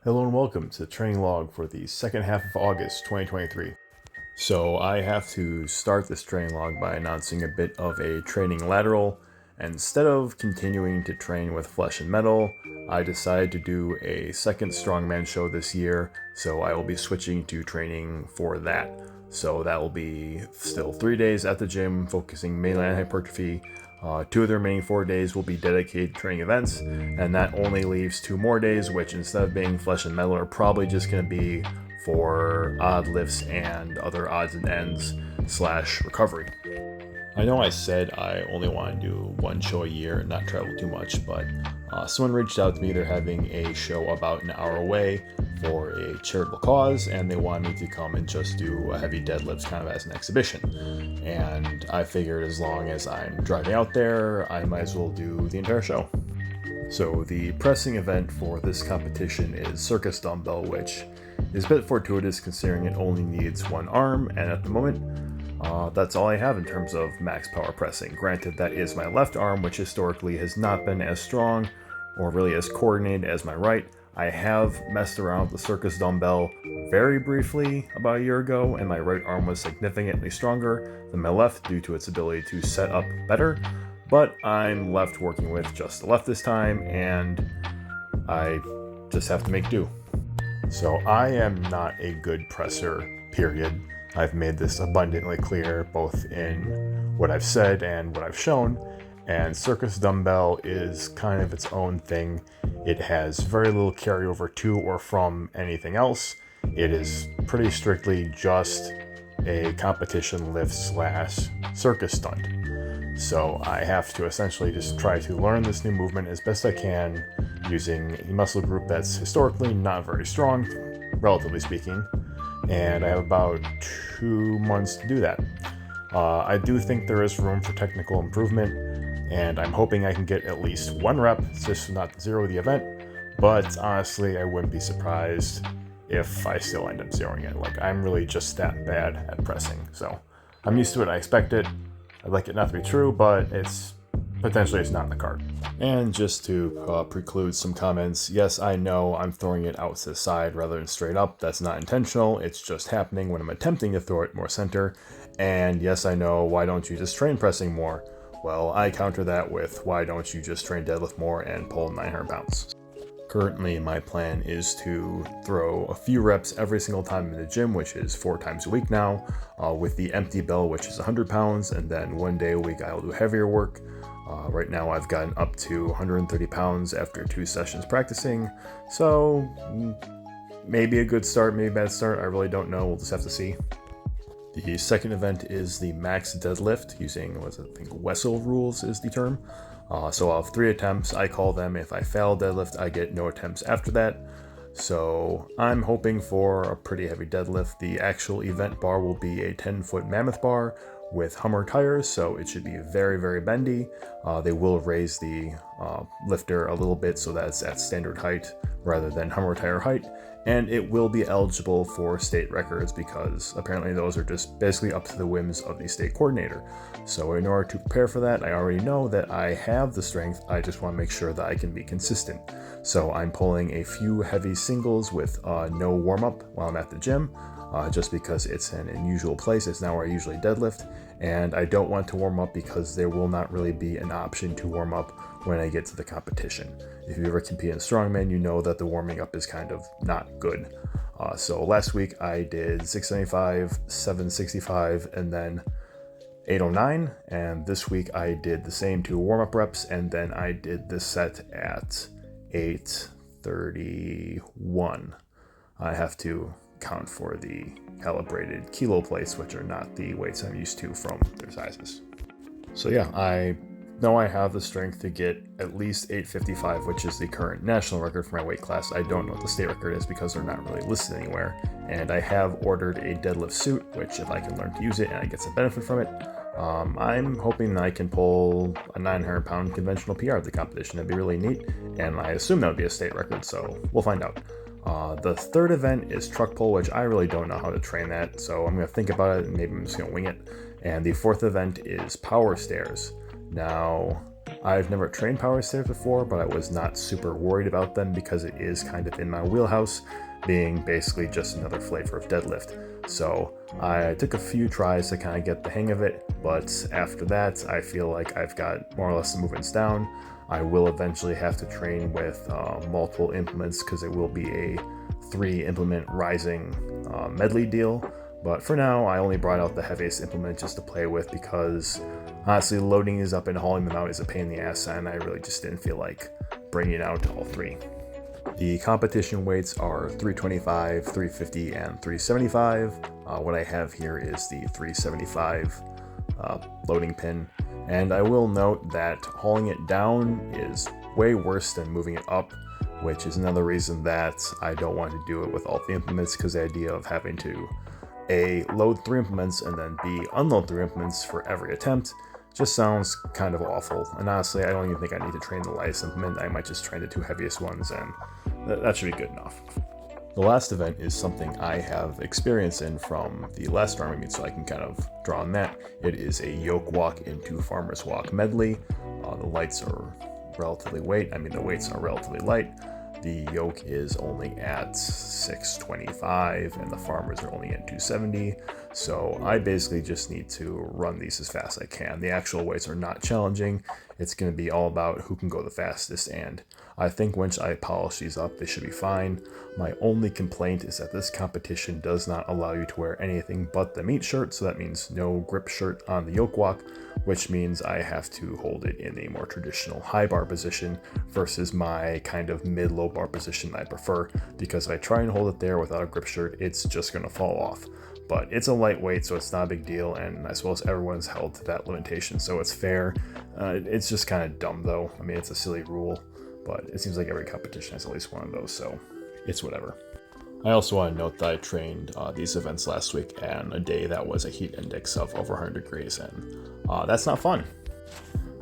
Hello and welcome to the training log for the second half of August 2023. So I have to start this training log by announcing a bit of a training lateral. Instead of continuing to train with flesh and metal, I decided to do a second Strongman show this year, so I will be switching to training for that. So that will be still 3 days at the gym, focusing mainly on hypertrophy. 2 of the remaining 4 days will be dedicated training events, and that only leaves 2 more days, which instead of being flesh and metal are probably just going to be for odd lifts and other odds and ends / recovery. I know I said I only want to do one show a year and not travel too much, but someone reached out to me. They're having a show about an hour away for a charitable cause, and they wanted me to come and just do a heavy deadlifts kind of as an exhibition. And I figured as long as I'm driving out there, I might as well do the entire show. So the pressing event for this competition is Circus dumbbell, which is a bit fortuitous considering it only needs one arm, and at the moment, that's all I have in terms of max power pressing. Granted, that is my left arm, which historically has not been as strong or really as coordinated as my right. I have messed around with the Circus dumbbell very briefly about a year ago, and my right arm was significantly stronger than my left due to its ability to set up better, but I'm left working with just the left this time, and I just have to make do. So I am not a good presser, period. I've made this abundantly clear both in what I've said and what I've shown, and Circus dumbbell is kind of its own thing. It has very little carryover to or from anything else. It is pretty strictly just a competition lift / circus stunt. So I have to essentially just try to learn this new movement as best I can using a muscle group that's historically not very strong, relatively speaking, and I have about 2 months to do that. I do think there is room for technical improvement, and I'm hoping I can get at least 1 rep, just not 0 the event, but honestly, I wouldn't be surprised if I still end up zeroing it. Like, I'm really just that bad at pressing, so I'm used to it, I expect it. I'd like it not to be true, but it's not in the card. And just to preclude some comments, yes, I know I'm throwing it out to the side rather than straight up. That's not intentional. It's just happening when I'm attempting to throw it more center. And yes, I know, why don't you just train pressing more? Well, I counter that with, why don't you just train deadlift more and pull 900 pounds? Currently, my plan is to throw a few reps every single time in the gym, which is 4 times a week now, with the empty bell, which is 100 pounds, and then 1 day a week I'll do heavier work. Right now I've gotten up to 130 pounds after 2 sessions practicing, so maybe a good start, maybe a bad start, I really don't know, we'll just have to see. The second event is the max deadlift, using, I think Wessel rules is the term. So I'll have 3 attempts, I call them. If I fail deadlift, I get no attempts after that. So I'm hoping for a pretty heavy deadlift. The actual event bar will be a 10-foot mammoth bar with Hummer tires, so it should be very, very bendy. They will raise the lifter a little bit so that it's at standard height rather than Hummer tire height, and it will be eligible for state records because apparently those are just basically up to the whims of the state coordinator. So in order to prepare for that, I already know that I have the strength, I just want to make sure that I can be consistent. So I'm pulling a few heavy singles with no warm-up while I'm at the gym, just because it's an unusual place. It's not where I usually deadlift, and I don't want to warm up because there will not really be an option to warm up when I get to the competition. If you ever compete in Strongman, you know that the warming up is kind of not good. So last week I did 675, 765, and then 809, and this week I did the same 2 warm-up reps, and then I did this set at 831. I have to count for the calibrated kilo plates, which are not the weights I'm used to from their sizes. So yeah, I know I have the strength to get at least 855, which is the current national record for my weight class. I don't know what the state record is because they're not really listed anywhere. And I have ordered a deadlift suit, which if I can learn to use it and I get some benefit from it, I'm hoping that I can pull a 900 pound conventional PR at the competition. That'd be really neat, and I assume that would be a state record, so we'll find out. The third event is truck pull, which I really don't know how to train that, so I'm going to think about it and maybe I'm just going to wing it. And the fourth event is power stairs. Now, I've never trained power stairs before, but I was not super worried about them because it is kind of in my wheelhouse, being basically just another flavor of deadlift. So I took a few tries to kind of get the hang of it, but after that I feel like I've got more or less the movements down. I will eventually have to train with multiple implements because it will be a 3 implement rising medley deal. But for now, I only brought out the heaviest implement just to play with because honestly, loading these up and hauling them out is a pain in the ass, and I really just didn't feel like bringing out all 3. The competition weights are 325, 350, and 375. What I have here is the 375 loading pin, and I will note that hauling it down is way worse than moving it up, which is another reason that I don't want to do it with all the implements, because the idea of having to A, load 3 implements and then B, unload 3 implements for every attempt just sounds kind of awful. And honestly, I don't even think I need to train the lightest implement. I might just train the 2 heaviest ones, and that should be good enough. The last event is something I have experience in from the last Strongman meet, so I can kind of draw on that. It is a yoke walk into farmer's walk medley. The weights are relatively light. The yoke is only at 625 and the farmers are only at 270. So I basically just need to run these as fast as I can. The actual weights are not challenging. It's going to be all about who can go the fastest, and I think once I polish these up, they should be fine. My only complaint is that this competition does not allow you to wear anything but the meat shirt, so that means no grip shirt on the yoke walk, which means I have to hold it in a more traditional high bar position versus my kind of mid-low bar position I prefer, because if I try and hold it there without a grip shirt, it's just going to fall off. But it's a lightweight, so it's not a big deal, and I suppose everyone's held to that limitation, so it's fair. It's just kind of dumb, though. I mean, it's a silly rule, but it seems like every competition has at least one of those, so it's whatever. I also want to note that I trained these events last week and a day that was a heat index of over 100 degrees, and that's not fun.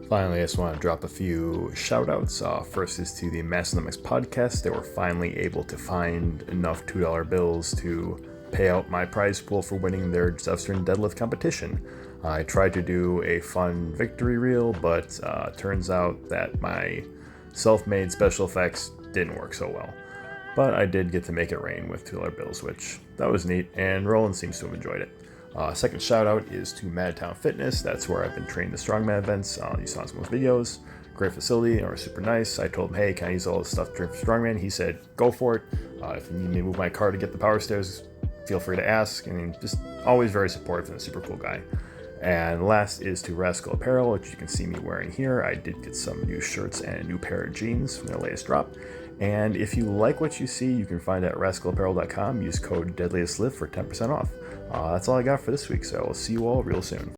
Finally, I just want to drop a few shout outs. First is to the Massnomics podcast. They were finally able to find enough $2 bills to pay out my prize pool for winning their Southern deadlift competition. I tried to do a fun victory reel, but turns out that my self-made special effects didn't work so well. But I did get to make it rain with $2 bills, which that was neat, and Roland seems to have enjoyed it. Second shout out is to Madtown Fitness. That's where I've been training the Strongman events. You saw some of those videos. Great facility, and were super nice. I told him, hey, can I use all this stuff to train for Strongman? He said, go for it. If you need me to move my car to get the power stairs, feel free to ask. I mean, just always very supportive and a super cool guy. And last is to Rascal Apparel, which you can see me wearing here. I did get some new shirts and a new pair of jeans from their latest drop. And if you like what you see, you can find it at rascalapparel.com. Use code DEADLIESTLIFT for 10% off. That's all I got for this week, so I'll see you all real soon.